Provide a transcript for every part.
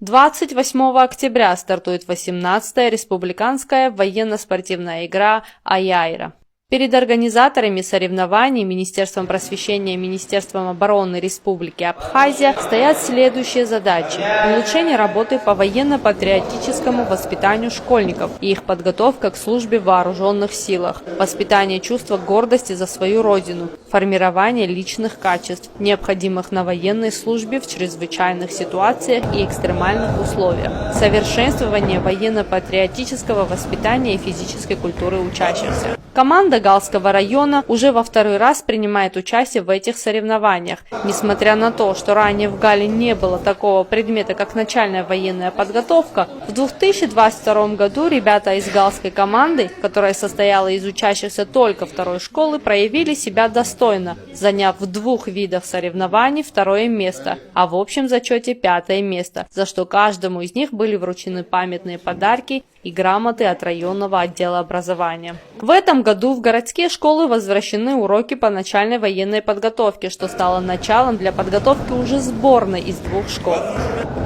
28 октября стартует 18-я республиканская военно-спортивная игра «Аяйра». Перед организаторами соревнований, Министерством просвещения и Министерством обороны Республики Абхазия стоят следующие задачи: улучшение работы по военно-патриотическому воспитанию школьников и их подготовка к службе в вооруженных силах, воспитание чувства гордости за свою родину, формирование личных качеств, необходимых на военной службе в чрезвычайных ситуациях и экстремальных условиях, совершенствование военно-патриотического воспитания и физической культуры учащихся. Команда Галского района уже во второй раз принимает участие в этих соревнованиях. Несмотря на то, что ранее в Гале не было такого предмета, как начальная военная подготовка, в 2022 году ребята из галской команды, которая состояла из учащихся только второй школы, проявили себя достойно, заняв в 2 видах соревнований 2-е место, а в общем зачете 5-е место, за что каждому из них были вручены памятные подарки и грамоты от районного отдела образования. В этом году в городские школы возвращены уроки по начальной военной подготовке, что стало началом для подготовки уже сборной из 2 школ.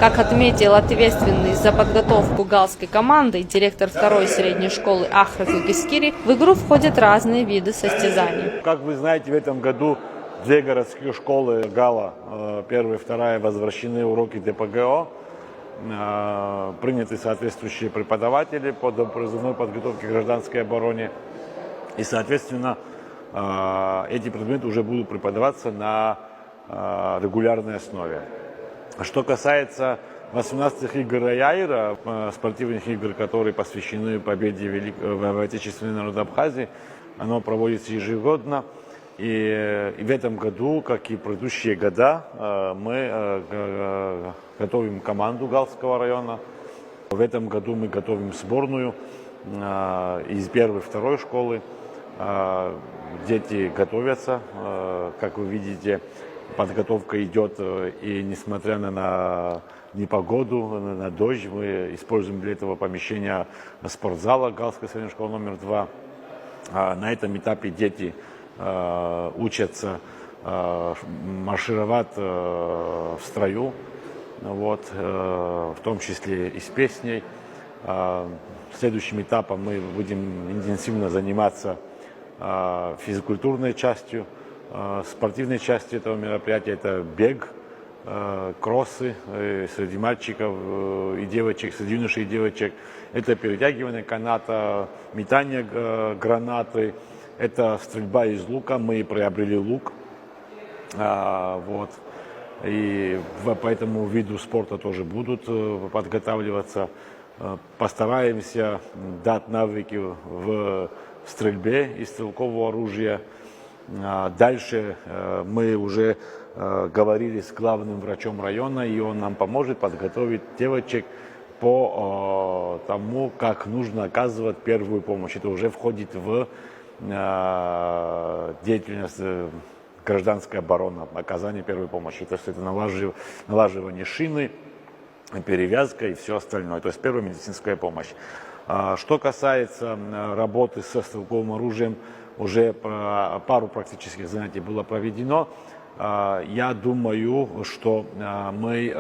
Как отметил ответственный за подготовку галской команды директор 2-й средней школы Ахров Югескири, в игру входят разные виды состязаний. Как вы знаете, в этом году 2 городские школы Гала, 1-я и 2-я, возвращены уроки ДПГО. Приняты соответствующие преподаватели по призывной подготовке к гражданской обороне. И, соответственно, эти предметы уже будут преподаваться на регулярной основе. Что касается 18-х игр Аяйра, спортивных игр, которые посвящены победе в Отечественной народной Абхазии, оно проводится ежегодно. И в этом году, как и в предыдущие года, мы готовим команду Галского района. В этом году мы готовим сборную из 1-й и 2-й школы. Дети готовятся, как вы видите, подготовка идет, и несмотря на непогоду, на дождь, мы используем для этого помещение спортзала Галской средней школы номер 2. На этом этапе дети учатся маршировать в строю, вот, в том числе и с песней. Следующим этапом мы будем интенсивно заниматься физкультурной частью, спортивной частью этого мероприятия. Это бег, кроссы среди мальчиков и девочек, среди юношей и девочек. Это перетягивание каната, метание гранаты. Это стрельба из лука, мы приобрели лук, вот, и по этому виду спорта тоже будут подготавливаться. Постараемся дать навыки в стрельбе из стрелкового оружия. Дальше мы уже говорили с главным врачом района, и он нам поможет подготовить девочек по тому, как нужно оказывать первую помощь. Это уже входит в деятельность гражданской обороны, оказание первой помощи. То есть это налаживание шины, перевязка и все остальное. То есть первая медицинская помощь. Что касается работы со стрелковым оружием, уже пару практических занятий было проведено. Я думаю, что мы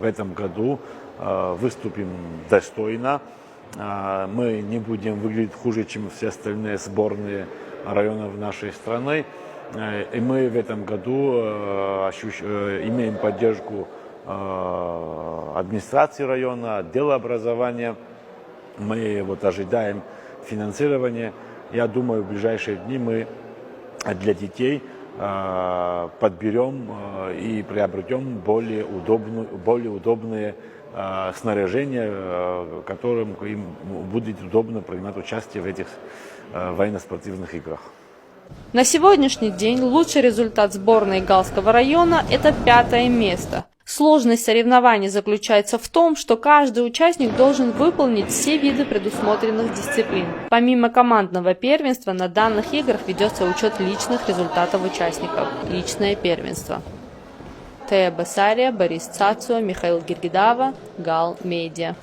в этом году выступим достойно. Мы не будем выглядеть хуже, чем все остальные сборные районов нашей страны. И мы в этом году имеем поддержку администрации района, отдела образования. Мы вот ожидаем финансирования. Я думаю, в ближайшие дни мы для детей подберем и приобретем более удобные снаряжение, которым им будет удобно принимать участие в этих военно-спортивных играх. На сегодняшний день лучший результат сборной Галского района – это 5-е место. Сложность соревнований заключается в том, что каждый участник должен выполнить все виды предусмотренных дисциплин. Помимо командного первенства, на данных играх ведется учет личных результатов участников – личное первенство. Тея Басария, Борис Цацуа, Михаил Гиргидава, Гал Медиа.